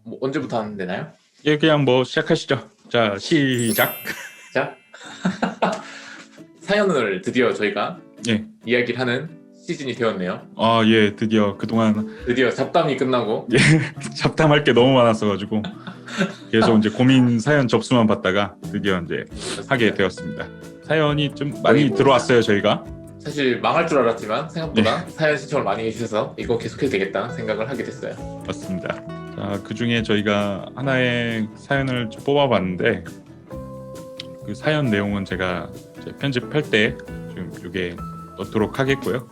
뭐 언제부터 하면 되나요? 예, 그냥 뭐 시작하시죠. 자, 시작. 자, 사연을 드디어 저희가 예. 이야기를 하는 시즌이 되었네요. 예, 드디어 그동안 드디어 잡담이 끝나고. 예, 잡담할 게 너무 많았어가지고 계속 이제 고민 사연 접수만 받다가 드디어 이제 하게 그렇습니다. 되었습니다. 사연이 좀 거의 많이 뭐 들어왔어요, 저희가. 사실 망할 줄 알았지만 네, 생각보다 사연 신청을 많이 해주셔서 이거 계속해도 되겠다 생각을 하게 됐어요. 맞습니다. 자, 그중에 저희가 하나의 사연을 좀 뽑아봤는데 그 사연 내용은 제가 이제 편집할 때 좀 이게 넣도록 하겠고요.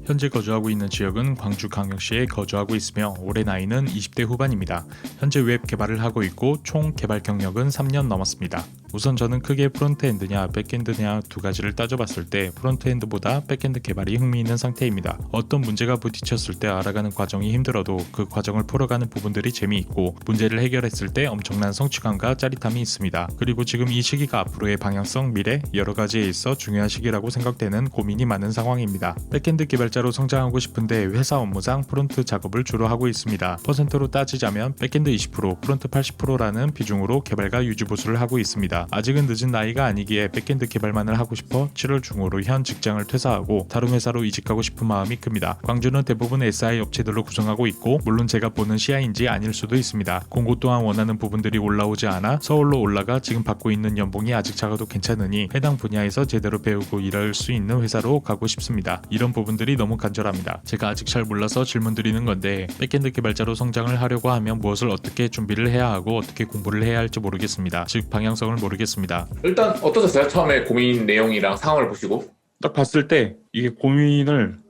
현재 거주하고 있는 지역은 광주광역시에 거주하고 있으며 올해 나이는 20대 후반입니다. 현재 웹 개발을 하고 있고 총 개발 경력은 3년 넘었습니다. 우선 저는 크게 프론트엔드냐 백엔드냐 두 가지를 따져봤을 때 프론트엔드보다 백엔드 개발이 흥미있는 상태입니다. 어떤 문제가 부딪혔을 때 알아가는 과정이 힘들어도 그 과정을 풀어가는 부분들이 재미있고 문제를 해결했을 때 엄청난 성취감과 짜릿함이 있습니다. 그리고 지금 이 시기가 앞으로의 방향성, 미래 여러 가지에 있어 중요한 시기라고 생각되는 고민이 많은 상황입니다. 백엔드 개발자로 성장하고 싶은데 회사 업무상 프론트 작업을 주로 하고 있습니다. 퍼센트로 따지자면 백엔드 20%, 프론트 80%라는 비중으로 개발과 유지보수를 하고 있습니다. 아직은 늦은 나이가 아니기에 백엔드 개발만을 하고 싶어 7월 중으로 현 직장을 퇴사하고 다른 회사로 이직하고 싶은 마음이 큽니다. 광주는 대부분 SI 업체들로 구성하고 있고 물론 제가 보는 시야인지 아닐 수도 있습니다. 공고 또한 원하는 부분들이 올라오지 않아 서울로 올라가 지금 받고 있는 연봉이 아직 작아도 괜찮으니 해당 분야에서 제대로 배우고 일할 수 있는 회사로 가고 싶습니다. 이런 부분들이 너무 간절합니다. 제가 아직 잘 몰라서 질문 드리는 건데 백엔드 개발자로 성장을 하려고 하면 무엇을 어떻게 준비를 해야 하고 어떻게 공부를 해야 할지 모르겠습니다. 즉 방향성을 모르겠습니다. 일단 어떠셨어요? 처음에 고민 내용이랑 상황을 보시고. 딱 봤을 때 이게 고민을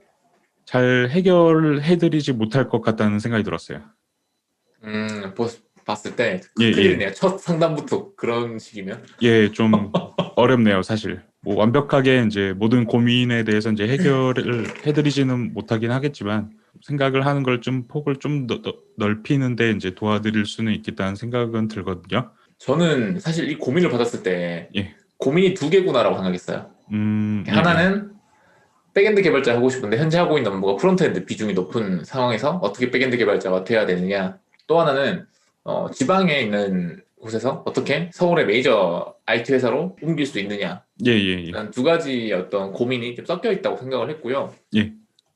잘 해결해드리지 못할 것 같다는 생각이 들었어요. 봤을 때 예, 예. 큰일이네요. 첫 상담부터 그런 식이면. 예, 좀 어렵네요, 사실. 뭐 완벽하게 이제 모든 고민에 대해서 이제 해결을 해드리지는 못하긴 하겠지만 생각을 하는 걸 좀 폭을 좀 넓히는데 이제 도와드릴 수는 있겠다는 생각은 들거든요. 저는 사실 이 고민을 받았을 때 예, 고민이 두 개구나라고 생각했어요. 예, 예, 하나는 백엔드 개발자 하고 싶은데 현재 하고 있는 업무가 프론트엔드 비중이 높은 상황에서 어떻게 백엔드 개발자가 돼야 되느냐. 또 하나는 지방에 있는 곳에서 어떻게 서울의 메이저 IT 회사로 옮길 수 있느냐. 예, 예, 예, 이런 두 가지 어떤 고민이 좀 섞여 있다고 생각을 했고요. 예,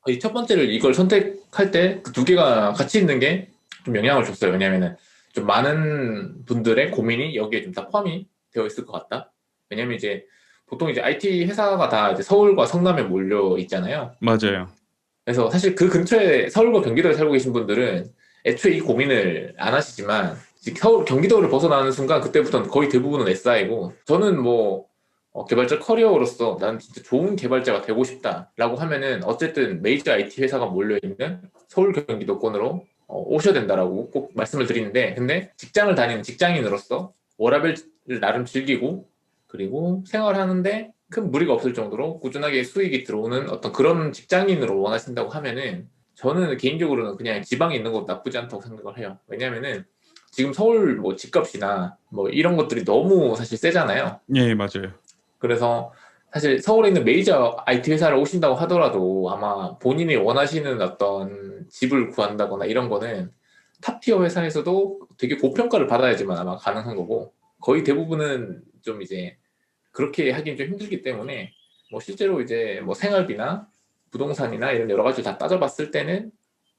이 첫 번째를 이걸 선택할 때 그 두 개가 같이 있는 게 좀 영향을 줬어요. 왜냐면은 좀 많은 분들의 고민이 여기에 좀 다 포함이 되어 있을 것 같다. 왜냐면 이제 보통 이제 IT 회사가 다 이제 서울과 성남에 몰려 있잖아요. 맞아요. 그래서 사실 그 근처에 서울과 경기도에 살고 계신 분들은 애초에 이 고민을 안 하시지만 서울, 경기도를 벗어나는 순간 그때부터는 거의 대부분은 SI고 저는 뭐 개발자 커리어로서 난 진짜 좋은 개발자가 되고 싶다라고 하면은 어쨌든 메이저 IT 회사가 몰려있는 서울 경기도권으로 오셔야 된다라고 꼭 말씀을 드리는데 근데 직장을 다니는 직장인으로서 워라밸을 나름 즐기고 그리고 생활하는데 큰 무리가 없을 정도로 꾸준하게 수익이 들어오는 어떤 그런 직장인으로 원하신다고 하면은 저는 개인적으로는 그냥 지방에 있는 것도 나쁘지 않다고 생각을 해요. 왜냐면은 지금 서울 뭐 집값이나 뭐 이런 것들이 너무 사실 세잖아요. 예, 맞아요. 그래서 사실 서울에 있는 메이저 IT 회사를 오신다고 하더라도 아마 본인이 원하시는 어떤 집을 구한다거나 이런 거는 탑티어 회사에서도 되게 고평가를 받아야지만 아마 가능한 거고 거의 대부분은 좀 이제 그렇게 하긴 좀 힘들기 때문에 뭐 실제로 이제 뭐 생활비나 부동산이나 이런 여러 가지를 다 따져봤을 때는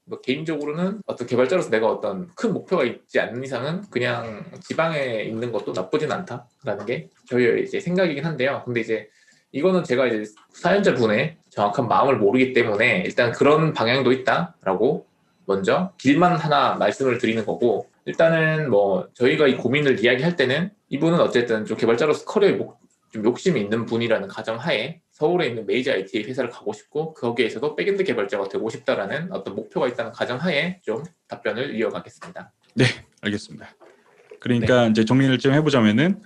뭐 개인적으로는 어떤 개발자로서 내가 어떤 큰 목표가 있지 않는 이상은 그냥 지방에 있는 것도 나쁘진 않다라는 게 저희의 이제 생각이긴 한데요. 근데 이제 이거는 제가 이제 사연자 분의 정확한 마음을 모르기 때문에 일단 그런 방향도 있다라고 먼저 길만 하나 말씀을 드리는 거고 일단은 뭐 저희가 이 고민을 이야기할 때는 이분은 어쨌든 좀 개발자로서 커리어에 좀 욕심이 있는 분이라는 가정하에 서울에 있는 메이저 IT 회사를 가고 싶고 거기에서도 백엔드 개발자가 되고 싶다라는 어떤 목표가 있다는 가정하에 좀 답변을 이어가겠습니다. 네, 알겠습니다. 네, 그러니까 이제 정리를 좀 해보자면은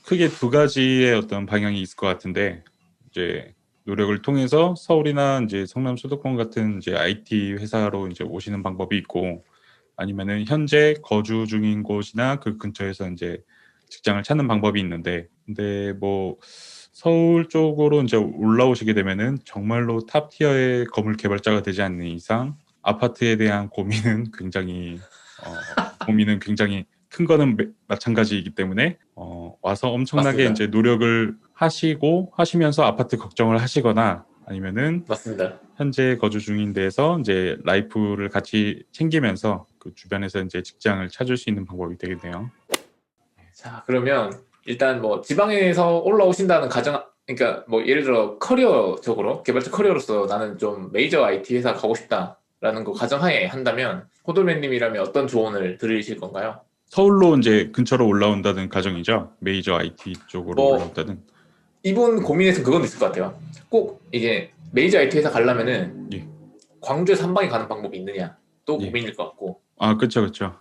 크게 두 가지의 어떤 방향이 있을 것 같은데 이제 노력을 통해서 서울이나 이제 성남 수도권 같은 이제 IT 회사로 이제 오시는 방법이 있고 아니면은 현재 거주 중인 곳이나 그 근처에서 이제 직장을 찾는 방법이 있는데 근데 뭐 서울 쪽으로 이제 올라오시게 되면은 정말로 탑 티어의 건물 개발자가 되지 않는 이상 아파트에 대한 고민은 굉장히 큰 거는 마찬가지이기 때문에 와서 엄청나게 맞습니다. 이제 노력을 하시면서 아파트 걱정을 하시거나 아니면은 맞습니다. 현재 거주 중인 데에서 이제 라이프를 같이 챙기면서 그 주변에서 이제 직장을 찾을 수 있는 방법이 되겠네요. 자, 그러면 일단 뭐 지방에서 올라오신다는 가정, 그러니까 뭐 예를 들어 커리어적으로, 개발자 커리어로서 나는 좀 메이저 IT 회사 가고 싶다라는 거 가정하에 한다면 호돌맨님이라면 어떤 조언을 드리실 건가요? 서울로 이제 근처로 올라온다는 가정이죠. 메이저 IT 쪽으로 뭐 올라온다는. 이분 고민에서 그건 있을 것 같아요. 꼭 이게 메이저 IT 회사 가려면은 예. 광주에서 한 방에 가는 방법이 있느냐 또 예. 고민일 것 같고, 그렇죠.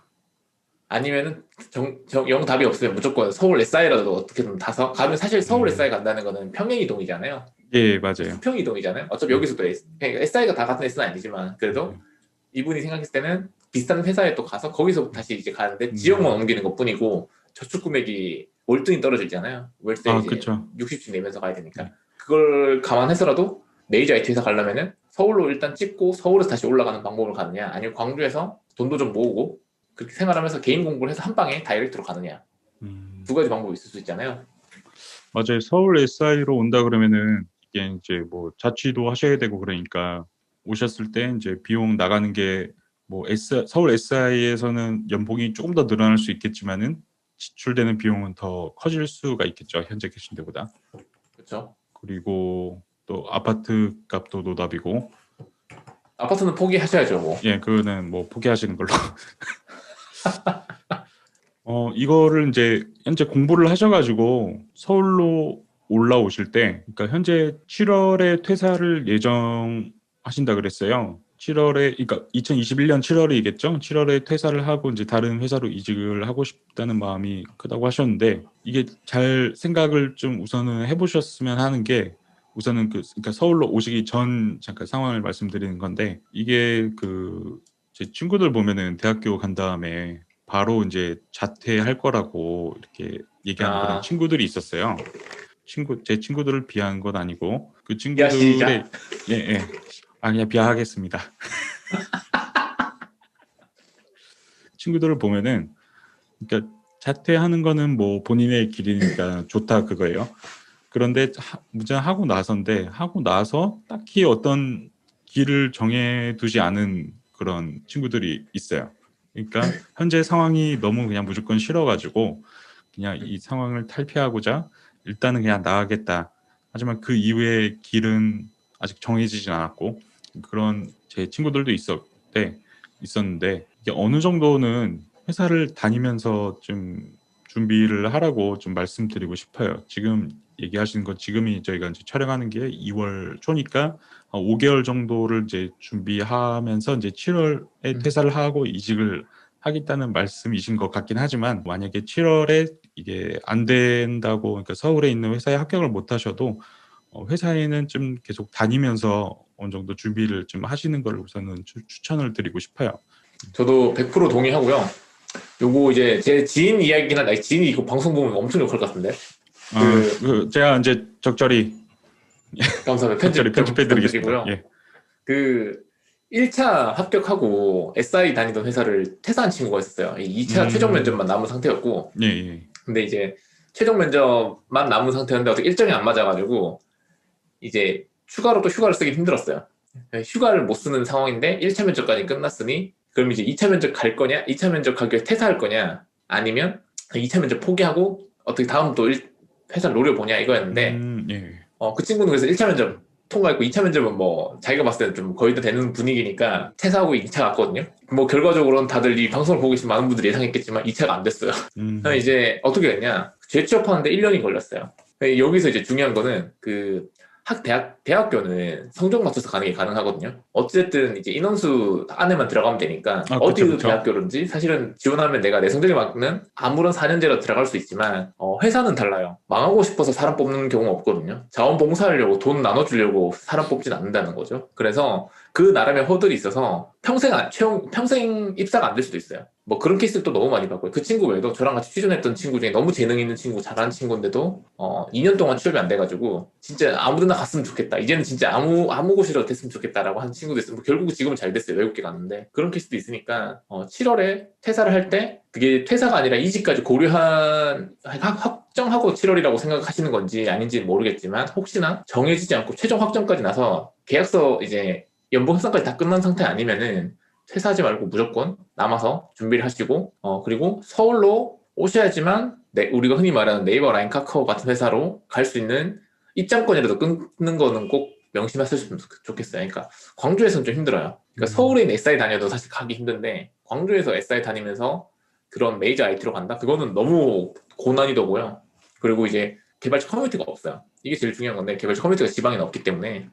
아니면은 영 답이 없으면 무조건 서울 SI라도 어떻게든 타서 가면, 사실 서울 SI 간다는 거는 평행 이동이잖아요. 예, 맞아요. 수평 이동이잖아요. 어차피 여기서도 그러니까 SI가 다 같은 S는 아니지만 그래도 예. 이분이 생각했을 때는 비슷한 회사에 또 가서 거기서 다시 이제 가는데 지역만 옮기는 것 뿐이고 저축 금액이 월등히 떨어지잖아요. 월세 이제 그렇죠. 60씩 내면서 가야 되니까. 네. 그걸 감안해서라도 메이저 IT 회사 가려면은 서울로 일단 찍고 서울에서 다시 올라가는 방법을 가느냐, 아니면 광주에서 돈도 좀 모으고 그렇게 생활하면서 개인 공부를 해서 한 방에 다이렉트로 가느냐, 두 가지 방법이 있을 수 있잖아요. 맞아요. 서울 SI로 온다 그러면은 이게 이제 뭐 자취도 하셔야 되고 그러니까 오셨을 때 이제 비용 나가는 게 뭐 서울 SI에서는 연봉이 조금 더 늘어날 수 있겠지만은 지출되는 비용은 더 커질 수가 있겠죠. 현재 계신 데보다. 그렇죠. 그리고 또 아파트 값도 노답이고. 아파트는 포기하셔야죠, 뭐. 예, 그거는 뭐 포기하시는 걸로. 이거를 이제 현재 공부를 하셔가지고 서울로 올라오실 때, 그러니까 현재 7월에 퇴사를 예정하신다 그랬어요. 7월에, 그러니까 2021년 7월이겠죠. 7월에 퇴사를 하고 이제 다른 회사로 이직을 하고 싶다는 마음이 크다고 하셨는데, 이게 잘 생각을 좀 우선은 해보셨으면 하는 게, 우선은 그러니까 서울로 오시기 전 잠깐 상황을 말씀드리는 건데, 이게 제 친구들 보면은 대학교 간 다음에 바로 이제 자퇴할 거라고 이렇게 얘기하는 그런 친구들이 있었어요. 제 친구들을 비하한 건 아니고 그 친구들의 예. 그냥 비하하겠습니다. 친구들을 보면은 그러니까 자퇴하는 거는 뭐 본인의 길이니까 좋다 그거예요. 그런데 하고 나서 딱히 어떤 길을 정해두지 않은 그런 친구들이 있어요. 그러니까 현재 상황이 너무 그냥 무조건 싫어가지고 그냥 이 상황을 탈피하고자 일단은 그냥 나가겠다. 하지만 그 이후의 길은 아직 정해지진 않았고 그런 제 친구들도 있었는데 이게 어느 정도는 회사를 다니면서 좀 준비를 하라고 좀 말씀드리고 싶어요. 지금 얘기하시는 건 지금이 저희가 이제 촬영하는 게 2월 초니까 5개월 정도를 이제 준비하면서 이제 7월에 퇴사를 하고 이직을 하겠다는 말씀이신 것 같긴 하지만 만약에 7월에 이게 안 된다고, 그러니까 서울에 있는 회사에 합격을 못 하셔도 회사에는 좀 계속 다니면서 어느 정도 준비를 좀 하시는 걸 우선은 추천을 드리고 싶어요. 저도 100% 동의하고요. 요거 이제 제 지인 이야기긴 한데, 지인이 이거 방송 보면 엄청 욕할 것 같은데. 제가 이제 적절히 감사합니다. 편집해드리겠습니다. 예. 1차 합격하고 SI 다니던 회사를 퇴사한 친구가 있었어요. 2차 최종 면접만 남은 상태였고, 예. 근데 이제 최종 면접만 남은 상태였는데 어떻게 일정이 안 맞아가지고 이제 추가로 또 휴가를 쓰기 힘들었어요. 휴가를 못 쓰는 상황인데 1차 면접까지 끝났으니 그럼 이제 2차 면접 갈 거냐, 2차 면접 가기 위해 퇴사할 거냐, 아니면 2차 면접 포기하고 어떻게 다음 또 회사를 노려보냐 이거였는데, 예. 그 친구는 그래서 1차 면접 통과했고 2차 면접은 뭐 자기가 봤을 때는 좀 거의 다 되는 분위기니까 퇴사하고 2차 갔거든요. 뭐 결과적으로는 다들 이 방송을 보고 계신 많은 분들이 예상했겠지만 2차가 안 됐어요. 그래서 이제 어떻게 했냐, 재취업하는데 1년이 걸렸어요. 여기서 이제 중요한 거는 대학교는 성적 맞춰서 가는 게 가능하거든요. 어쨌든 이제 인원수 안에만 들어가면 되니까 어디 그쵸. 대학교든지 사실은 지원하면 내가 내 성적에 맞는 아무런 4년제로 들어갈 수 있지만 회사는 달라요. 망하고 싶어서 사람 뽑는 경우가 없거든요. 자원봉사하려고 돈 나눠주려고 사람 뽑진 않는다는 거죠. 그래서 그 나름의 허들이 있어서 평생 입사가 안 될 수도 있어요. 뭐 그런 케이스를 또 너무 많이 봤고요. 그 친구 외에도 저랑 같이 취준했던 친구 중에 너무 재능 있는 친구, 잘하는 친구인데도 2년 동안 취업이 안 돼가지고 진짜 아무데나 갔으면 좋겠다. 이제는 진짜 아무 곳이라도 됐으면 좋겠다라고 하는 친구도 있어요. 뭐 결국 지금은 잘 됐어요. 외국계 갔는데 그런 케이스도 있으니까 7월에 퇴사를 할 때 그게 퇴사가 아니라 이직까지 확정하고 7월이라고 생각하시는 건지 아닌지는 모르겠지만 혹시나 정해지지 않고 최종 확정까지 나서 계약서 이제 연봉 협상까지 다 끝난 상태 아니면은 퇴사하지 말고 무조건 남아서 준비를 하시고 그리고 서울로 오셔야지만 우리가 흔히 말하는 네이버, 라인, 카카오 같은 회사로 갈 수 있는 입장권이라도 끊는 거는 꼭 명심하셨으면 좋겠어요. 그러니까 광주에서는 좀 힘들어요. 그러니까 서울에 있는 SI 다녀도 사실 가기 힘든데 광주에서 SI 다니면서 그런 메이저 IT로 간다? 그거는 너무 고난이도고요. 그리고 이제 개발자 커뮤니티가 없어요. 이게 제일 중요한 건데 개발자 커뮤니티가 지방에는 없기 때문에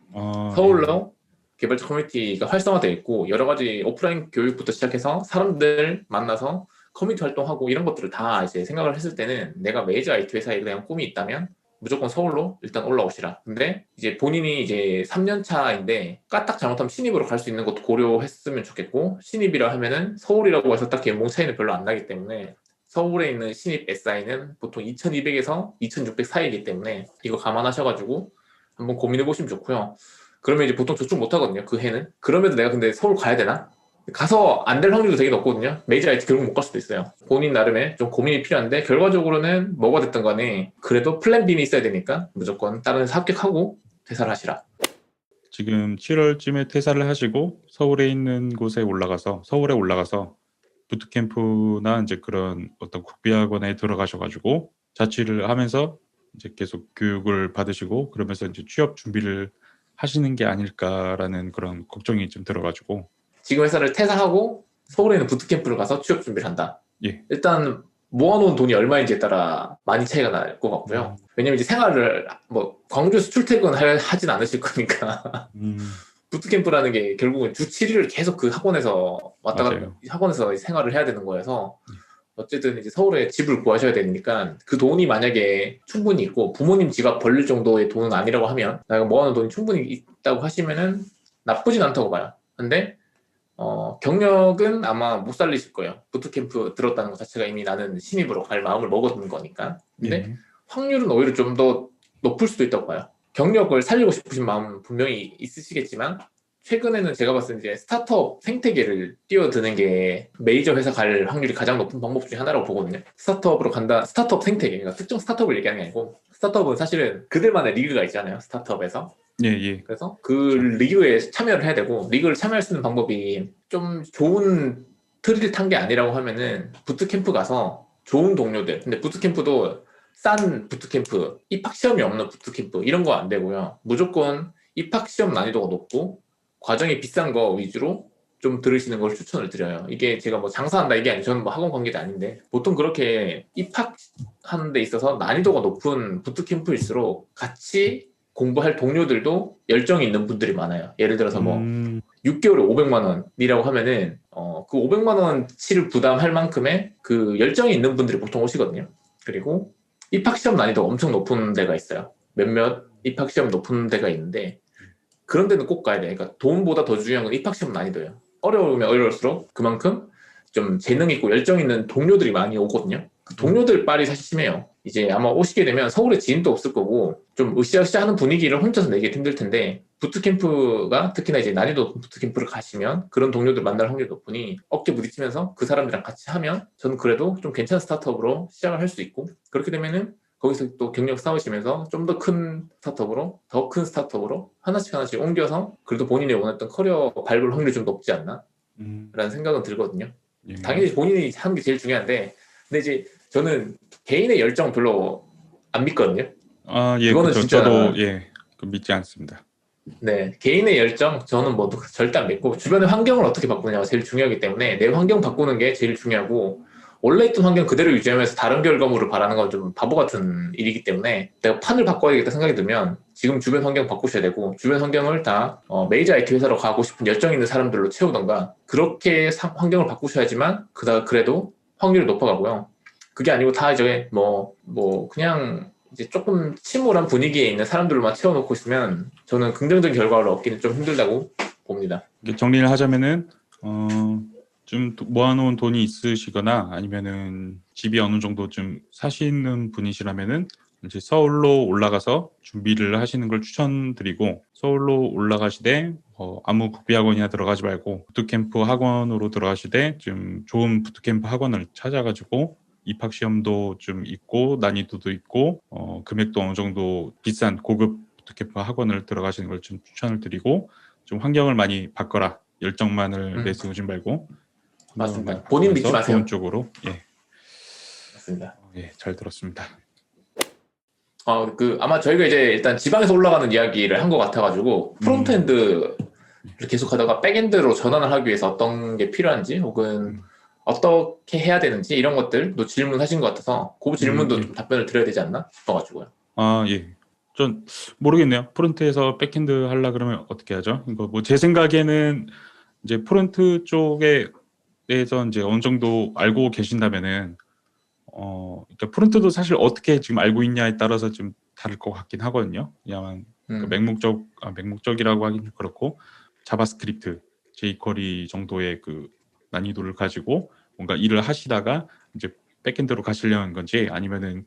서울로 개발자 커뮤니티가 활성화되어 있고 여러 가지 오프라인 교육부터 시작해서 사람들 만나서 커뮤니티 활동하고 이런 것들을 다 이제 생각을 했을 때는 내가 메이저 IT 회사에 그냥 꿈이 있다면 무조건 서울로 일단 올라오시라. 근데 이제 본인이 이제 3년 차인데 까딱 잘못하면 신입으로 갈 수 있는 것도 고려했으면 좋겠고 신입이라 하면은 서울이라고 해서 딱 연봉 차이는 별로 안 나기 때문에 서울에 있는 신입 SI는 보통 2,200에서 2,600 사이이기 때문에 이거 감안하셔가지고 한번 고민해 보시면 좋고요. 그러면 이제 보통 저축 못 하거든요. 그 해는. 그럼에도 내가 근데 서울 가야 되나? 가서 안 될 확률도 되게 높거든요. 메이저 IT 결국 못 갈 수도 있어요. 본인 나름의 좀 고민이 필요한데 결과적으로는 뭐가 됐든 간에 그래도 플랜 B는 있어야 되니까 무조건 다른 회사 합격하고 퇴사를 하시라. 지금 7월쯤에 퇴사를 하시고 서울에 올라가서 부트캠프나 이제 그런 어떤 국비학원에 들어가셔가지고 자취를 하면서 이제 계속 교육을 받으시고 그러면서 이제 취업 준비를 하시는 게 아닐까라는 그런 걱정이 좀 들어가지고 지금 회사를 퇴사하고 서울에 있는 부트캠프를 가서 취업 준비를 한다. 예. 일단 모아놓은 돈이 얼마인지에 따라 많이 차이가 날 것 같고요. 왜냐면 이제 생활을 광주에서 출퇴근을 하진 않으실 거니까 부트캠프라는 게 결국은 주 7일을 계속 그 학원에서 학원에서 생활을 해야 되는 거여서 어쨌든 이제 서울에 집을 구하셔야 되니까 그 돈이 만약에 충분히 있고 부모님 지갑 벌릴 정도의 돈은 아니라고 하면 내가 모아놓은 돈이 충분히 있다고 하시면은 나쁘진 않다고 봐요. 근데 경력은 아마 못 살리실 거예요. 부트캠프 들었다는 것 자체가 이미 나는 신입으로 갈 마음을 먹었는 거니까. 근데 확률은 오히려 좀 더 높을 수도 있다고 봐요. 경력을 살리고 싶으신 마음은 분명히 있으시겠지만 최근에는 제가 봤을 때 이제 스타트업 생태계를 뛰어드는 게 메이저 회사 갈 확률이 가장 높은 방법 중에 하나라고 보거든요. 스타트업으로 간다. 스타트업 생태계. 그러니까 특정 스타트업을 얘기하는 게 아니고 스타트업은 사실은 그들만의 리그가 있잖아요. 스타트업에서. 예. 그래서 그 리그에 참여를 해야 되고 리그를 참여할 수 있는 방법이 좀 좋은 트리를 탄 게 아니라고 하면은 부트캠프 가서 좋은 동료들. 근데 부트캠프도 싼 부트캠프, 입학시험이 없는 부트캠프 이런 거 안 되고요. 무조건 입학시험 난이도가 높고 과정이 비싼 거 위주로 좀 들으시는 걸 추천을 드려요. 이게 제가 뭐 장사한다 이게 아니고 저는 뭐 학원 관계도 아닌데 보통 그렇게 입학하는 데 있어서 난이도가 높은 부트캠프일수록 같이 공부할 동료들도 열정이 있는 분들이 많아요. 예를 들어서 뭐 6개월에 500만 원이라고 하면은 그 500만 원치를 부담할 만큼의 그 열정이 있는 분들이 보통 오시거든요. 그리고 입학시험 난이도가 엄청 높은 데가 있어요. 몇몇 입학시험 높은 데가 있는데 그런 데는 꼭 가야 돼요. 그러니까 돈보다 더 중요한 건 입학시험 난이도예요. 어려우면 어려울수록 그만큼 좀 재능 있고 열정 있는 동료들이 많이 오거든요. 그 동료들 빨이 사실 심해요. 이제 아마 오시게 되면 서울에 지인도 없을 거고 좀 으쌰으쌰 하는 분위기를 혼자서 내기 힘들 텐데 부트캠프가 특히나 이제 난이도 높은 부트캠프를 가시면 그런 동료들 만날 확률이 높으니 어깨 부딪히면서 그 사람들이랑 같이 하면 저는 그래도 좀 괜찮은 스타트업으로 시작을 할 수 있고 그렇게 되면은 거기서 또 경력 쌓으시면서 좀 더 큰 스타트업으로 더 큰 스타트업으로 하나씩 옮겨서 그래도 본인이 원했던 커리어 밟을 확률이 좀 높지 않나 라는 생각은 들거든요. 당연히 본인이 하는 게 제일 중요한데 근데 이제 저는 개인의 열정 별로 안 믿거든요. 그거는 진짜 저도 믿지 않습니다. 네, 개인의 열정 저는 뭐 절대 안 믿고 주변의 환경을 어떻게 바꾸느냐가 제일 중요하기 때문에 내 환경 바꾸는 게 제일 중요하고 원래 있던 환경 그대로 유지하면서 다른 결과물을 바라는 건 좀 바보 같은 일이기 때문에 내가 판을 바꿔야겠다 생각이 들면 지금 주변 환경 바꾸셔야 되고 주변 환경을 다 메이저 IT 회사로 가고 싶은 열정 있는 사람들로 채우던가 그렇게 환경을 바꾸셔야지만 그래도 확률이 높아가고요. 그게 아니고 다 이제 그냥 이제 조금 침울한 분위기에 있는 사람들만 채워놓고 있으면 저는 긍정적인 결과를 얻기는 좀 힘들다고 봅니다. 정리를 하자면은 좀 모아놓은 돈이 있으시거나 아니면은 집이 어느 정도 좀 사시는 분이시라면은 이제 서울로 올라가서 준비를 하시는 걸 추천드리고, 서울로 올라가시되 아무 국비학원이나 들어가지 말고 부트캠프 학원으로 들어가시되 좀 좋은 부트캠프 학원을 찾아가지고 입학 시험도 좀 있고 난이도도 있고 금액도 어느 정도 비싼 고급 부트캠프 학원을 들어가시는 걸 좀 추천을 드리고, 좀 환경을 많이 바꿔라. 열정만을 내세우지 말고 맞습니다. 본인 믿지 마세요. 좋은 쪽으로. 예. 맞습니다. 예, 잘 들었습니다. 아마 저희가 이제 일단 지방에서 올라가는 이야기를 한 것 같아가지고 프론트엔드를 계속하다가 백엔드로 전환을 하기 위해서 어떤 게 필요한지 혹은 어떻게 해야 되는지 이런 것들도 질문하신 것 같아서 그 질문도 좀 답변을 드려야 되지 않나 싶어가지고요. 예. 전 모르겠네요. 프론트에서 백엔드 하려 그러면 어떻게 하죠? 이거 뭐 제 생각에는 이제 프론트 쪽에 대해서 이제 어느 정도 알고 계신다면은 그러니까 프론트도 사실 어떻게 지금 알고 있냐에 따라서 좀 다를 것 같긴 하거든요. 그냥 맹목적이라고 하긴 그렇고 자바스크립트, jQuery 정도의 그 난이도를 가지고 뭔가 일을 하시다가 이제 백엔드로 가시려는 건지, 아니면은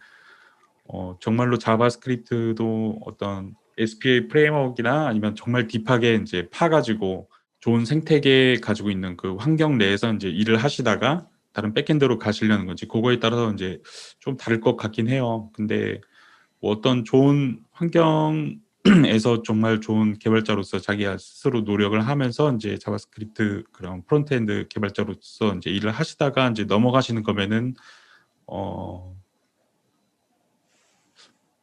정말로 자바스크립트도 어떤 SPA 프레임워크나 아니면 정말 딥하게 이제 파가지고 좋은 생태계 가지고 있는 그 환경 내에서 이제 일을 하시다가 다른 백엔드로 가시려는 건지, 그거에 따라서 이제 좀 다를 것 같긴 해요. 근데 뭐 어떤 좋은 환경에서 정말 좋은 개발자로서 자기가 스스로 노력을 하면서 이제 자바스크립트 그런 프론트엔드 개발자로서 이제 일을 하시다가 이제 넘어가시는 거면은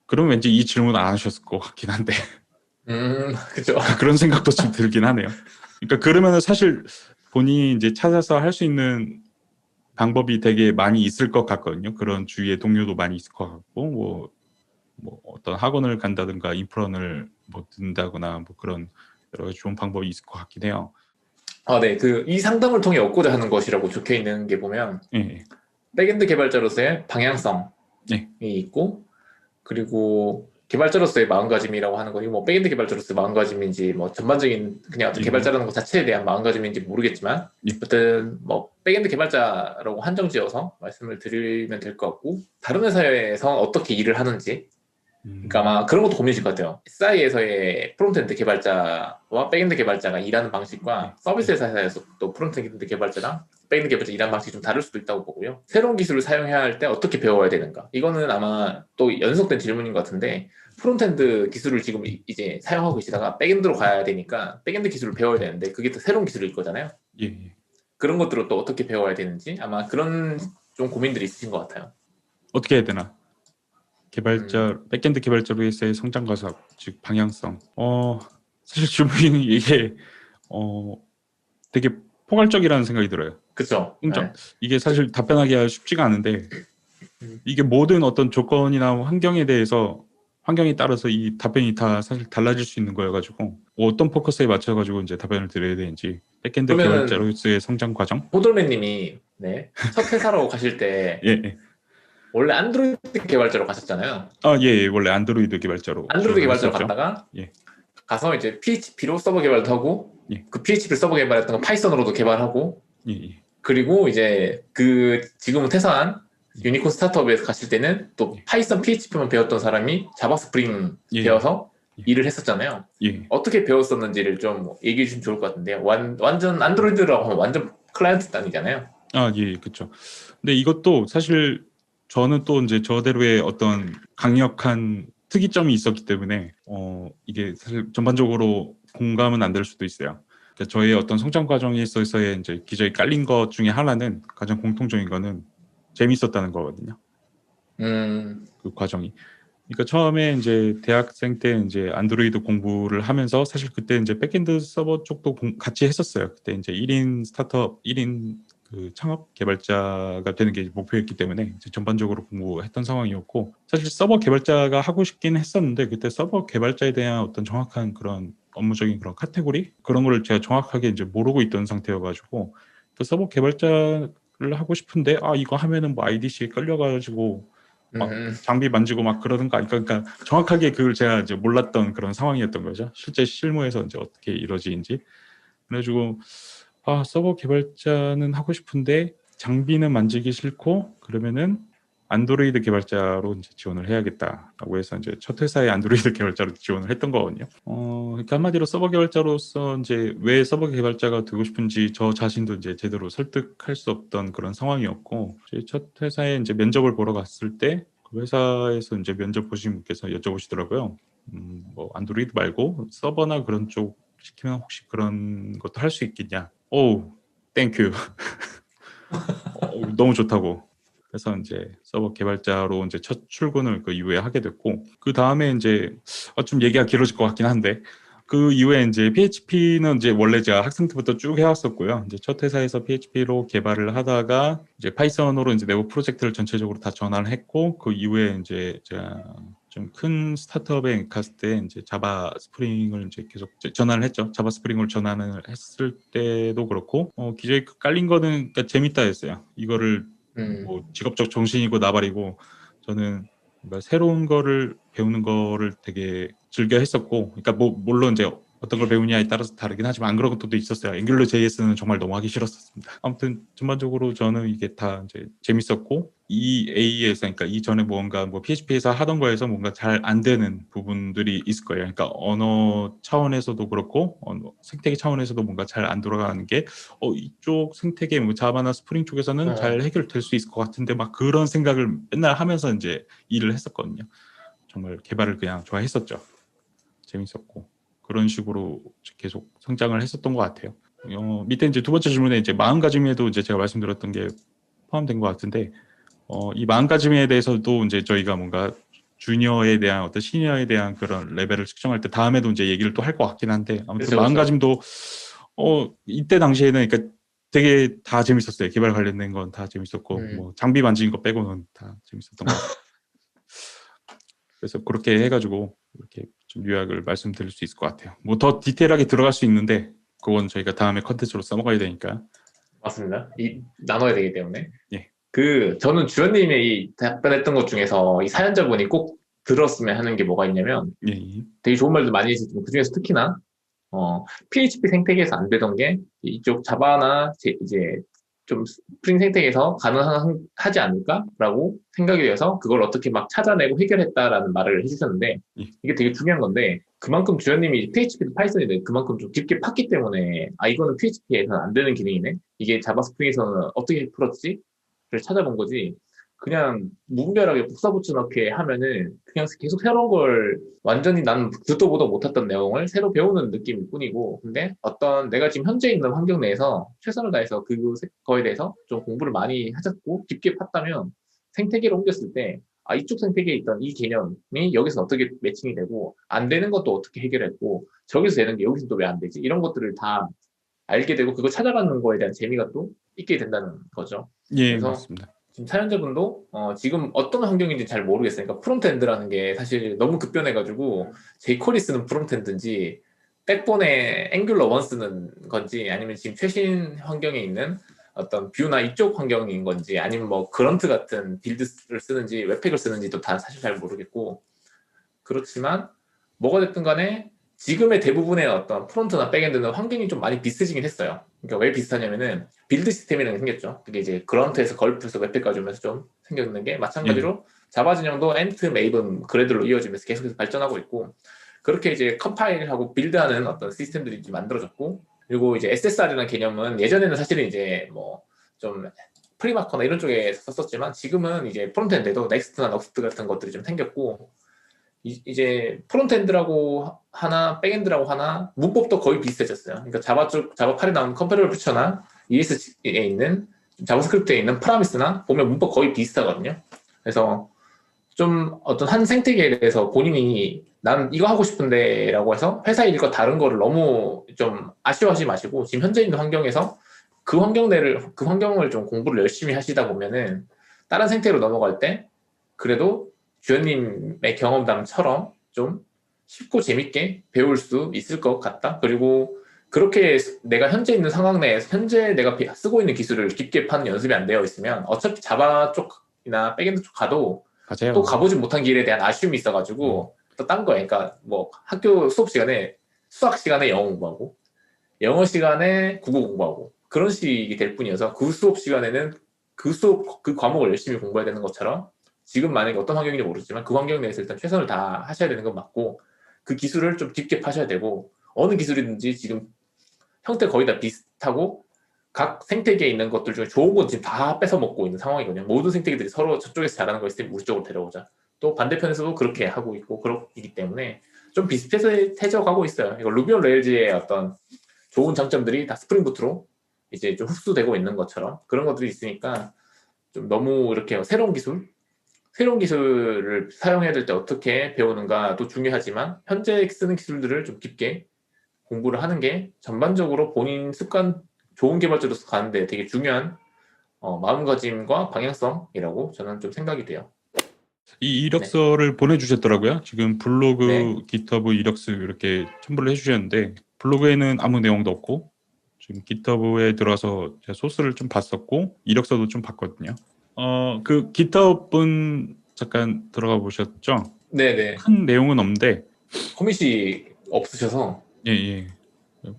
그럼 왠지 이 질문 안 하셨을 것 같긴 한데. 그죠. 그런 생각도 좀 들긴 하네요. 그러니까 그러면은 사실 본인이 이제 찾아서 할 수 있는 방법이 되게 많이 있을 것 같거든요. 그런 주위에 동료도 많이 있을 것 같고, 뭐 어떤 학원을 간다든가 인프런을 뭐 듣는다거나 뭐 그런 여러 가지 좋은 방법이 있을 것 같긴 해요. 네. 이 상담을 통해 얻고자 하는 것이라고 적혀 있는 게 보면 예. 백엔드 개발자로서의 방향성이 예. 있고, 그리고 개발자로서의 마음가짐이라고 하는 거니 뭐 백엔드 개발자로서의 마음가짐인지 뭐 전반적인 그냥 어떤 개발자라는 것 자체에 대한 마음가짐인지 모르겠지만 어쨌든 뭐 백엔드 개발자라고 한정지어서 말씀을 드리면 될 것 같고, 다른 회사에서 어떻게 일을 하는지, 그러니까 아마 그런 것도 고민이실 것 같아요. SI에서의 프론트엔드 개발자와 백엔드 개발자가 일하는 방식과 서비스 회사에서 또 프론트엔드 개발자랑 백엔드 개발자 일하는 방식이 좀 다를 수도 있다고 보고요. 새로운 기술을 사용해야 할 때 어떻게 배워야 되는가, 이거는 아마 또 연속된 질문인 것 같은데, 프론트엔드 기술을 지금 이제 사용하고 계시다가 백엔드로 가야 되니까 백엔드 기술을 배워야 되는데 그게 또 새로운 기술일 거잖아요. 그런 것들을 또 어떻게 배워야 되는지 아마 그런 좀 고민들이 있으신 것 같아요. 어떻게 해야 되나? 백엔드 개발자로서의 성장 가속, 즉 방향성. 사실 질문이 이게 되게 포괄적이라는 생각이 들어요. 그렇죠. 네. 이게 사실 답변하기가 쉽지가 않은데, 이게 모든 어떤 조건이나 환경에 대해서, 환경에 따라서 이 답변이 다 사실 달라질 수 있는 거여가지고 어떤 포커스에 맞춰가지고 이제 답변을 드려야 되는지. 백엔드 개발자로서의 성장 과정. 호돌맨님이 첫 회사로 가실 때 예. 원래 안드로이드 개발자로 가셨잖아요. 예. 원래 안드로이드 개발자로 갔다가 가서 이제 PHP로 서버 개발도 하고, 그 PHP 서버 개발했던 거 파이썬으로도 개발하고, 그리고 이제 지금은 퇴사한 유니콘 스타트업에서 갔을 때는 또 파이썬 PHP만 배웠던 사람이 자바 스프링 배워서 일을 했었잖아요. 어떻게 배웠었는지를 좀 얘기해 주시면 좋을 것 같은데요. 완전 안드로이드라고 하면 완전 클라이언트 단위잖아요. 그렇죠. 근데 이것도 사실 저는 또 이제 저대로의 어떤 강력한 특이점이 있었기 때문에 이게 사실 전반적으로 공감은 안 될 수도 있어요. 그러니까 저의 어떤 성장 과정에 있어서의 이제 기저에 깔린 것 중에 하나는, 가장 공통적인 거는 재밌었다는 거거든요. 그 과정이. 그러니까 처음에 이제 대학생 때 이제 안드로이드 공부를 하면서 사실 그때 이제 백엔드 서버 쪽도 같이 했었어요. 그때 이제 1인 스타트업, 1인 그 창업 개발자가 되는 게 목표였기 때문에 이제 전반적으로 공부했던 상황이었고, 사실 서버 개발자가 하고 싶긴 했었는데 그때 서버 개발자에 대한 어떤 정확한 그런 업무적인 그런 카테고리, 그런 거를 제가 정확하게 이제 모르고 있던 상태여가지고, 그 서버 개발자를 하고 싶은데 이거 하면은 뭐 IDC에 끌려가지고 막 장비 만지고 막 그러는 거 아닐까. 그러니까 정확하게 그걸 제가 이제 몰랐던 그런 상황이었던 거죠. 실제 실무에서 이제 어떻게 이루어지는지. 그래가지고 서버 개발자는 하고 싶은데 장비는 만지기 싫고 그러면은 안드로이드 개발자로 이제 지원을 해야겠다라고 해서 이제 첫 회사에 안드로이드 개발자로 지원을 했던 거거든요. 그러니까 한마디로 서버 개발자로서 이제 왜 서버 개발자가 되고 싶은지 저 자신도 이제 제대로 설득할 수 없던 그런 상황이었고, 이제 첫 회사에 이제 면접을 보러 갔을 때 그 회사에서 이제 면접 보신 분께서 여쭤보시더라고요. 뭐 안드로이드 말고 서버나 그런 쪽 시키면 혹시 그런 것도 할 수 있겠냐? 오, 땡큐. 너무 좋다고. 그래서 이제 서버 개발자로 이제 첫 출근을 그 이후에 하게 됐고, 그 다음에 이제 좀 얘기가 길어질 것 같긴 한데, 그 이후에 이제 PHP는 이제 원래 제가 학생 때부터 쭉 해왔었고요. 이제 첫 회사에서 PHP로 개발을 하다가 이제 파이썬으로 이제 내부 프로젝트를 전체적으로 다 전환을 했고, 그 이후에 이제 제가 좀 큰 스타트업에 갔을 때 이제 자바 스프링을 이제 계속 전환을 했죠. 자바 스프링을 전환을 했을 때도 그렇고, 기저에 깔린 거는 그러니까 재밌다 했어요. 이거를 뭐 직업적 정신이고 나발이고, 저는 뭔가 새로운 거를 배우는 거를 되게 즐겨 했었고, 그러니까 뭐 물론 이제 어떤 걸 배우냐에 따라서 다르긴 하지만 안 그런 것도 있었어요. 앵귤러 JS는 정말 너무 하기 싫었습니다. 아무튼 전반적으로 저는 이게 다 이제 재밌었고, 이 A에서 그러니까 이전에 뭔가 뭐 PHP에서 하던 거에서 뭔가 잘 안 되는 부분들이 있을 거예요. 그러니까 언어 차원에서도 그렇고 생태계 차원에서도 뭔가 잘 안 돌아가는 게 이쪽 생태계 뭐 자바나 스프링 쪽에서는 잘 해결될 수 있을 것 같은데 막 그런 생각을 맨날 하면서 이제 일을 했었거든요. 정말 개발을 그냥 좋아했었죠. 재밌었고 그런 식으로 계속 성장을 했었던 것 같아요. 밑에 이제 두 번째 질문에 이제 마음가짐에도 이제 제가 말씀드렸던 게 포함된 것 같은데, 이 마음가짐에 대해서도 이제 저희가 뭔가 주니어에 대한 어떤 시니어에 대한 그런 레벨을 측정할 때 다음에도 이제 얘기를 또 할 것 같긴 한데, 아무튼 그렇죠, 마음가짐도 이때 당시에는 그러니까 되게 다 재밌었어요. 개발 관련된 건 다 재밌었고 뭐 장비 만지는 거 빼고는 다 재밌었던 것 같아요. 그래서 그렇게 해가지고 이렇게 좀 요약을 말씀드릴 수 있을 것 같아요. 뭐 더 디테일하게 들어갈 수 있는데 그건 저희가 다음에 컨텐츠로 써먹어야 되니까. 맞습니다. 나눠야 되기 때문에. 예. 저는 주연님의 이 답변했던 것 중에서 이 사연자분이 꼭 들었으면 하는 게 뭐가 있냐면, 예. 되게 좋은 말도 많이 해주시지만, 그 중에서 특히나, PHP 생태계에서 안 되던 게, 이쪽 자바나, 이제, 좀 스프링 생태계에서 가능하지 않을까라고 생각이 되어서 그걸 어떻게 막 찾아내고 해결했다라는 말을 해주셨는데, 예. 이게 되게 중요한 건데, 그만큼 주연님이 PHP도 파이썬인데 그만큼 좀 깊게 팠기 때문에, 이거는 PHP에서는 안 되는 기능이네? 이게 자바 스프링에서는 어떻게 풀었지? 를 찾아본 거지. 그냥 무분별하게 복사 붙여넣기 하면은 그냥 계속 새로운 걸 완전히 나는 듣도 보도 못했던 내용을 새로 배우는 느낌일 뿐이고, 근데 어떤 내가 지금 현재 있는 환경 내에서 최선을 다해서 그거에 대해서 좀 공부를 많이 하셨고 깊게 팠다면 생태계를 옮겼을 때 이쪽 생태계에 있던 이 개념이 여기서 어떻게 매칭이 되고 안 되는 것도 어떻게 해결했고 저기서 되는 게 여기서 또 왜 안 되지? 이런 것들을 다 알게 되고 그거 찾아가는 거에 대한 재미가 또 있게 된다는 거죠. 예, 그래서 맞습니다. 지금 사연자분도 지금 어떤 환경인지 잘 모르겠어요. 그러니까 프론트엔드라는 게 사실 너무 급변해가지고 jQuery 쓰는 프론트엔드인지 백본에 앵귤러 1 쓰는 건지 아니면 지금 최신 환경에 있는 어떤 뷰나 이쪽 환경인 건지 아니면 뭐 그런트 같은 빌드를 쓰는지 웹팩을 쓰는지도 다 사실 잘 모르겠고, 그렇지만 뭐가 됐든 간에 지금의 대부분의 어떤 프론트나 백엔드는 환경이 좀 많이 비슷해지긴 했어요. 그러니까 왜 비슷하냐면은 빌드 시스템이라는 게 생겼죠. 그게 이제 그런트에서 걸프에서 웹팩까지 오면서 좀 생겼는 게 마찬가지로 자바 진영도 엔트, 메이븐, 그래들로 이어지면서 계속해서 발전하고 있고, 그렇게 이제 컴파일하고 빌드하는 어떤 시스템들이 이제 만들어졌고, 그리고 이제 SSR이라는 개념은 예전에는 사실은 이제 뭐 좀 프리마커나 이런 쪽에 썼었지만 지금은 이제 프론트엔드에도 넥스트나 넉스트 같은 것들이 좀 생겼고, 이제 프론트엔드라고 하나 백엔드라고 하나 문법도 거의 비슷해졌어요. 그러니까 자바 8에 나오는 컴패러블 퓨처나 ES에 있는 자바스크립트에 있는 프라미스나 보면 문법 거의 비슷하거든요. 그래서 좀 어떤 한 생태계에 대해서 본인이 난 이거 하고 싶은데 라고 해서 회사 일과 다른 거를 너무 좀 아쉬워하지 마시고 지금 현재 있는 환경에서 그 환경을 좀 공부를 열심히 하시다 보면은 다른 생태계로 넘어갈 때 그래도 주연님의 경험담처럼 좀 쉽고 재밌게 배울 수 있을 것 같다. 그리고 그렇게 내가 현재 있는 상황 내에서 현재 내가 쓰고 있는 기술을 깊게 파는 연습이 안 되어 있으면 어차피 자바 쪽이나 백엔드 쪽 가도 맞아요. 또 가보지 못한 길에 대한 아쉬움이 있어가지고 또 딴 거예요. 그러니까 뭐 학교 수업 시간에 수학 시간에 영어 공부하고 영어 시간에 국어 공부하고 그런 식이 될 뿐이어서 그 수업 시간에는 그 과목을 열심히 공부해야 되는 것처럼 지금 만약에 어떤 환경인지 모르지만 그 환경 내에서 일단 최선을 다 하셔야 되는 건 맞고 그 기술을 좀 깊게 파셔야 되고 어느 기술이든지 지금 형태 거의 다 비슷하고 각 생태계에 있는 것들 중에 좋은 건 지금 다 뺏어 먹고 있는 상황이거든요. 모든 생태계들이 서로 저쪽에서 잘하는 거 있으면 우리 쪽으로 데려오자. 또 반대편에서도 그렇게 하고 있고 그렇기 때문에 좀 비슷해져 가고 있어요. 이거 루비 온 레일즈의 어떤 좋은 장점들이 다 스프링 부트로 이제 좀 흡수되고 있는 것처럼 그런 것들이 있으니까 좀 너무 이렇게 새로운 기술을 사용해야 될 때 어떻게 배우는가도 중요하지만 현재 쓰는 기술들을 좀 깊게 공부를 하는 게 전반적으로 본인 습관 좋은 개발자로서 가는데 되게 중요한 마음가짐과 방향성이라고 저는 좀 생각이 돼요. 이 네, 이력서를 보내주셨더라고요. 지금 네, 블로그, 깃허브 이력서 이렇게 첨부를 해주셨는데 블로그에는 아무 내용도 없고 지금 깃허브에 들어서 제가 소스를 좀 봤었고 이력서도 좀 봤거든요. 그 깃허브는 잠깐 들어가 보셨죠? 네, 네. 큰 내용은 없는데 커밋이 없으셔서 예, 예.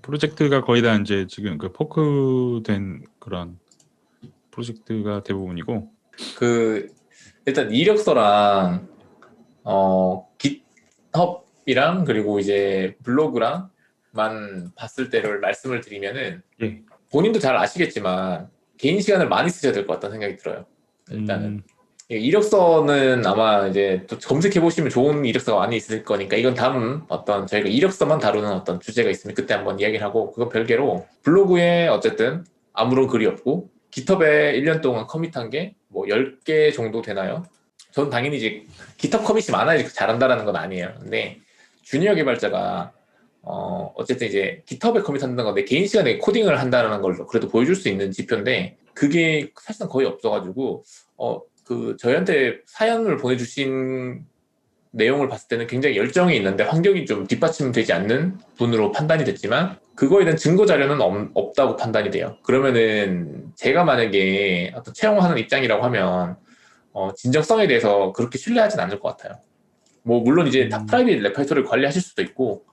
프로젝트가 거의 다 이제 지금 그 포크된 그런 프로젝트가 대부분이고 그 일단 이력서랑 깃헙이랑 그리고 이제 블로그랑만 봤을 때를 말씀을 드리면은 예. 본인도 잘 아시겠지만 개인 시간을 많이 쓰셔야 될 것 같다는 생각이 들어요. 일단은 음, 이력서는 아마 이제 또 검색해 보시면 좋은 이력서가 많이 있을 거니까 이건 다음 어떤 저희가 이력서만 다루는 어떤 주제가 있으면 그때 한번 이야기를 하고 그건 별개로 블로그에 어쨌든 아무런 글이 없고 깃허브에 1년 동안 커밋한 게 뭐 10개 정도 되나요? 전 당연히 이제 깃허브 커밋이 많아야 잘한다라는 건 아니에요. 근데 주니어 개발자가 어쨌든 이제 깃허브에 커밋한다는 건데 개인 시간에 코딩을 한다는 걸 그래도 보여줄 수 있는 지표인데 그게 사실상 거의 없어가지고 저희한테 사연을 보내주신 내용을 봤을 때는 굉장히 열정이 있는데 환경이 좀 뒷받침되지 않는 분으로 판단이 됐지만 그거에 대한 증거 자료는 없다고 판단이 돼요. 그러면은 제가 만약에 어떤 채용하는 입장이라고 하면 진정성에 대해서 그렇게 신뢰하진 않을 것 같아요. 뭐 물론 이제 다 음, 프라이빗 레파지토리를 관리하실 수도 있고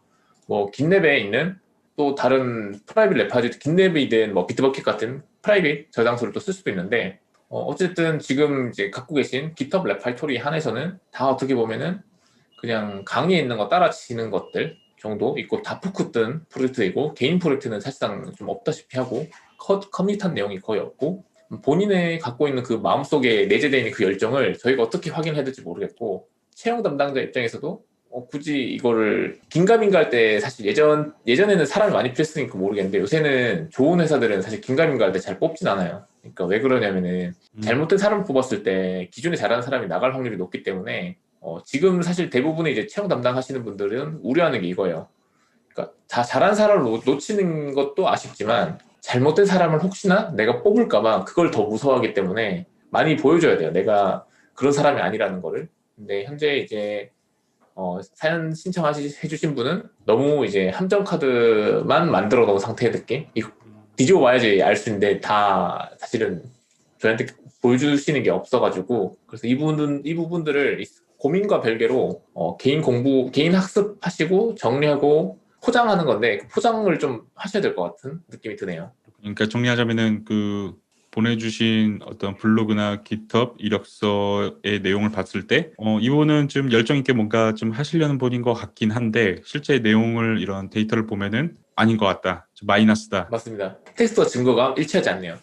뭐 깃랩에 있는 또 다른 프라이빗 레파지토리 깃랩이든 뭐 비트버킷 같은 프라이빗 저장소를 또 쓸 수도 있는데 어쨌든 지금 이제 갖고 계신 GitHub 레파지토리 한에서는 다 어떻게 보면은 그냥 강의에 있는 거 따라치는 것들 정도 있고 다 포크 뜬 프로젝트이고 개인 프로젝트는 사실상 좀 없다시피 하고 커밋한 내용이 거의 없고 본인의 갖고 있는 그 마음속에 내재되어 있는 그 열정을 저희가 어떻게 확인해야 될지 모르겠고 채용 담당자 입장에서도 굳이 이거를 긴가민가 할 때 사실 예전에는 사람이 많이 필요했으니까 모르겠는데 요새는 좋은 회사들은 사실 긴가민가 할 때 잘 뽑진 않아요. 그러니까 왜 그러냐면은 음, 잘못된 사람을 뽑았을 때 기존에 잘하는 사람이 나갈 확률이 높기 때문에 지금 사실 대부분의 이제 채용 담당하시는 분들은 우려하는 게 이거예요. 그러니까 다 잘한 사람을 놓치는 것도 아쉽지만 잘못된 사람을 혹시나 내가 뽑을까봐 그걸 더 무서워하기 때문에 많이 보여줘야 돼요. 내가 그런 사람이 아니라는 거를. 근데 현재 이제 사연 신청해주신 분은 너무 이제 함정 카드만 만들어 놓은 상태의 느낌? 이거 뒤집어 봐야지 알 수 있는데 다 사실은 저희한테 보여주시는 게 없어가지고 그래서 이 부분들을 고민과 별개로 개인 학습하시고 정리하고 포장하는 건데 그 포장을 좀 하셔야 될 것 같은 느낌이 드네요. 그러니까 정리하자면은 그 보내주신 어떤 블로그나 깃허브 이력서의 내용을 봤을 때, 이분은 좀 열정 있게 뭔가 좀 하시려는 분인 것 같긴 한데, 실제 내용을 이런 데이터를 보면은 아닌 것 같다. 좀 마이너스다. 맞습니다. 텍스트와 증거가 일치하지 않네요.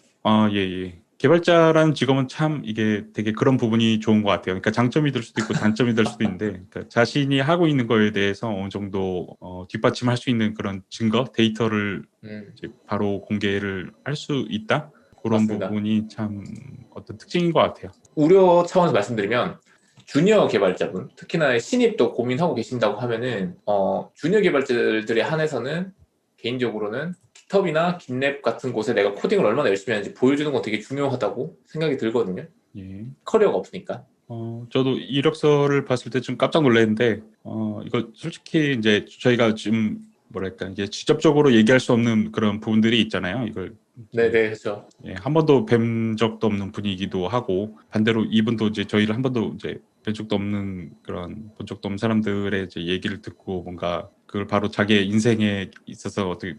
예, 예. 개발자라는 직업은 참 이게 되게 그런 부분이 좋은 것 같아요. 그러니까 장점이 될 수도 있고 단점이 될 수도 있는데, 그러니까 자신이 하고 있는 거에 대해서 어느 정도 뒷받침할 수 있는 그런 증거, 데이터를 음, 이제 바로 공개를 할 수 있다. 그런 맞습니다. 부분이 참 어떤 특징인 것 같아요. 우려 차원에서 말씀드리면 주니어 개발자분, 특히나 신입도 고민하고 계신다고 하면은 주니어 개발자들에 한해서는 개인적으로는 깃허브나 깃랩 같은 곳에 내가 코딩을 얼마나 열심히 하는지 보여주는 건 되게 중요하다고 생각이 들거든요. 예. 커리어가 없으니까. 저도 이력서를 봤을 때 좀 깜짝 놀랐는데, 이거 솔직히 이제 저희가 지금 뭐랄까, 이게 직접적으로 얘기할 수 없는 그런 부분들이 있잖아요. 이걸 네네, 이제 그렇죠. 한 번도 뵌 적도 없는 분이기도 하고, 반대로 이분도 이제 저희를 한 번도 이제 뵌 적도 없는 그런 본 적도 없는 사람들의 이제 얘기를 듣고 뭔가 그걸 바로 자기의 인생에 있어서 어떻게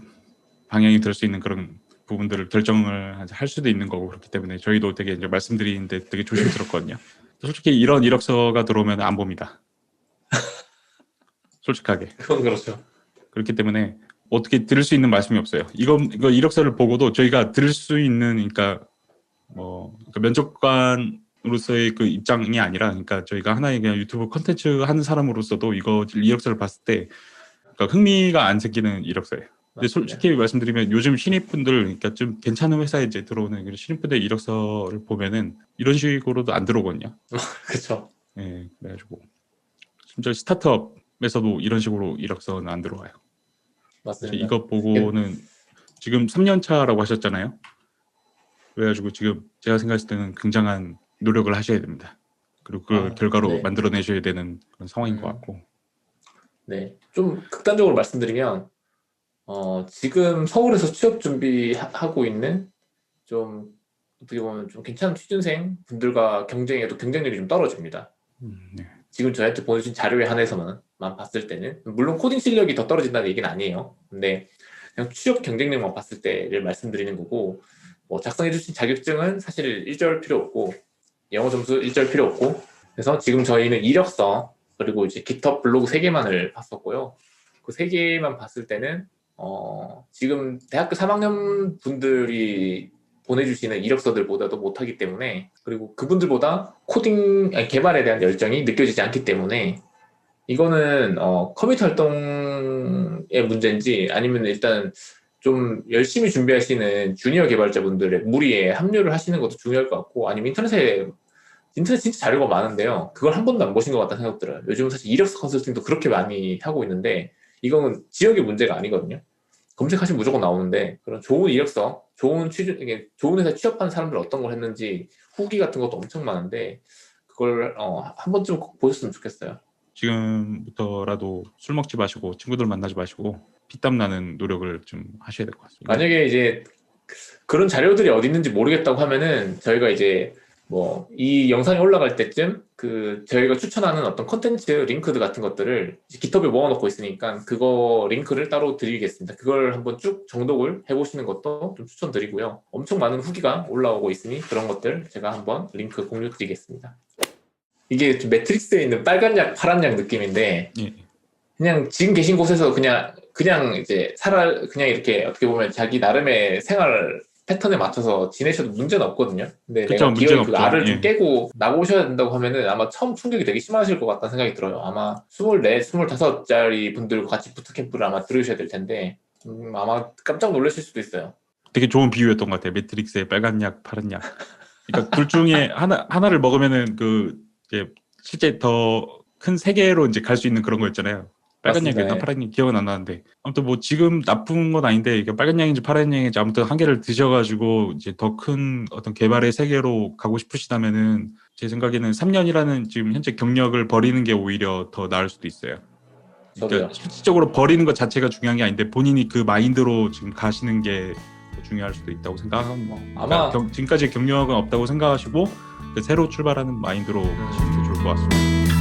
방향이 될 수 있는 그런 부분들을 결정을 할 수도 있는 거고 그렇기 때문에 저희도 되게 이제 말씀드리는데 되게 조심스럽거든요. 솔직히 이런 이력서가 들어오면 안 봅니다. 솔직하게. 그건 그렇죠. 그렇기 때문에 어떻게 드릴 수 있는 말씀이 없어요. 이거 이력서를 보고도 저희가 드릴 수 있는 그러니까 그러니까 면접관으로서의 그 입장이 아니라 그러니까 저희가 하나의 그냥 유튜브 콘텐츠 하는 사람으로서도 이거 이력서를 봤을 때 그러니까 흥미가 안 생기는 이력서예요. 근데 솔직히 말씀드리면 요즘 신입분들 그러니까 좀 괜찮은 회사에 이제 들어오는 신입분들 이력서를 보면은 이런 식으로도 안 들어오거든요. 그렇죠. 네, 그래가지고 심지어 스타트업에서도 이런 식으로 이력서는 안 들어와요. 맞습니다. 이거 보고는 지금 3년 차라고 하셨잖아요. 그래가지고 지금 제가 생각했을 때는 굉장한 노력을 하셔야 됩니다. 그리고 그 결과로 네. 만들어내셔야 되는 그런 상황인 것 같고. 네, 좀 극단적으로 말씀드리면 지금 서울에서 취업 준비하고 있는 좀 어떻게 보면 좀 괜찮은 취준생 분들과 경쟁해도 경쟁력이 좀 떨어집니다. 네. 지금 저희한테 보내주신 자료에 한해서만 봤을 때는 물론 코딩 실력이 더 떨어진다는 얘기는 아니에요. 근데 그냥 취업 경쟁력만 봤을 때를 말씀드리는 거고 뭐 작성해주신 자격증은 사실 일절 필요 없고 영어 점수 일절 필요 없고 그래서 지금 저희는 이력서 그리고 이제 GitHub 블로그 3개만을 봤었고요. 그 3개만 봤을 때는 지금 대학교 3학년 분들이 보내주시는 이력서들보다도 못하기 때문에 그리고 그분들보다 개발에 대한 열정이 느껴지지 않기 때문에 이거는 커뮤니티 활동의 문제인지 아니면 일단 좀 열심히 준비하시는 주니어 개발자분들의 무리에 합류를 하시는 것도 중요할 것 같고 아니면 인터넷 진짜 자료가 많은데요. 그걸 한 번도 안 보신 것 같다는 생각 들어요. 요즘은 사실 이력서 컨설팅도 그렇게 많이 하고 있는데 이건 지역의 문제가 아니거든요. 검색하시면 무조건 나오는데 그런 좋은 이력서, 좋은 회사에 취업한 사람들 어떤 걸 했는지 후기 같은 것도 엄청 많은데 그걸 한 번쯤 꼭 보셨으면 좋겠어요. 지금부터라도 술 먹지 마시고 친구들 만나지 마시고 피땀 나는 노력을 좀 하셔야 될 것 같습니다. 만약에 이제 그런 자료들이 어디 있는지 모르겠다고 하면은 저희가 이제 뭐 이 영상이 올라갈 때쯤 저희가 추천하는 어떤 콘텐츠 링크들 같은 것들을 GitHub에 모아놓고 있으니까 그거 링크를 따로 드리겠습니다. 그걸 한번 쭉 정독을 해보시는 것도 좀 추천드리고요. 엄청 많은 후기가 올라오고 있으니 그런 것들 제가 한번 링크 공유 드리겠습니다. 이게 좀 매트릭스에 있는 빨간 약, 파란 약 느낌인데 예. 그냥 지금 계신 곳에서 그냥 이제 그냥 이렇게 어떻게 보면 자기 나름의 생활 패턴에 맞춰서 지내셔도 문제는 없거든요. 근데 그쵸, 내가 기어이 그 문제는 알을 없죠. 좀 깨고 나오셔야 된다고 하면은 아마 처음 충격이 되게 심하실 것 같다는 생각이 들어요. 아마 24, 25짜리 분들과 같이 부트캠프를 아마 들으셔야 될 텐데 아마 깜짝 놀라실 수도 있어요. 되게 좋은 비유였던 것 같아요. 매트릭스의 빨간 약, 파란 약. 그러니까 둘 중에 하나를 먹으면은 이제 실제 더 큰 세계로 이제 갈 수 있는 그런 거 있잖아요. 빨간 맞습니다. 약이었나 네. 파란 약 기억은 안 나는데 아무튼 뭐 지금 나쁜 건 아닌데 이게 빨간 약인지 파란 약인지 아무튼 한 개를 드셔가지고 이제 더 큰 어떤 개발의 세계로 가고 싶으시다면은 제 생각에는 3년이라는 지금 현재 경력을 버리는 게 오히려 더 나을 수도 있어요. 그러니까 저도요. 실질적으로 버리는 것 자체가 중요한 게 아닌데 본인이 그 마인드로 지금 가시는 게 더 중요할 수도 있다고 생각하고 아마 지금까지 경력은 없다고 생각하시고 새로 출발하는 마인드로 가시는 게 좋을 것 같습니다.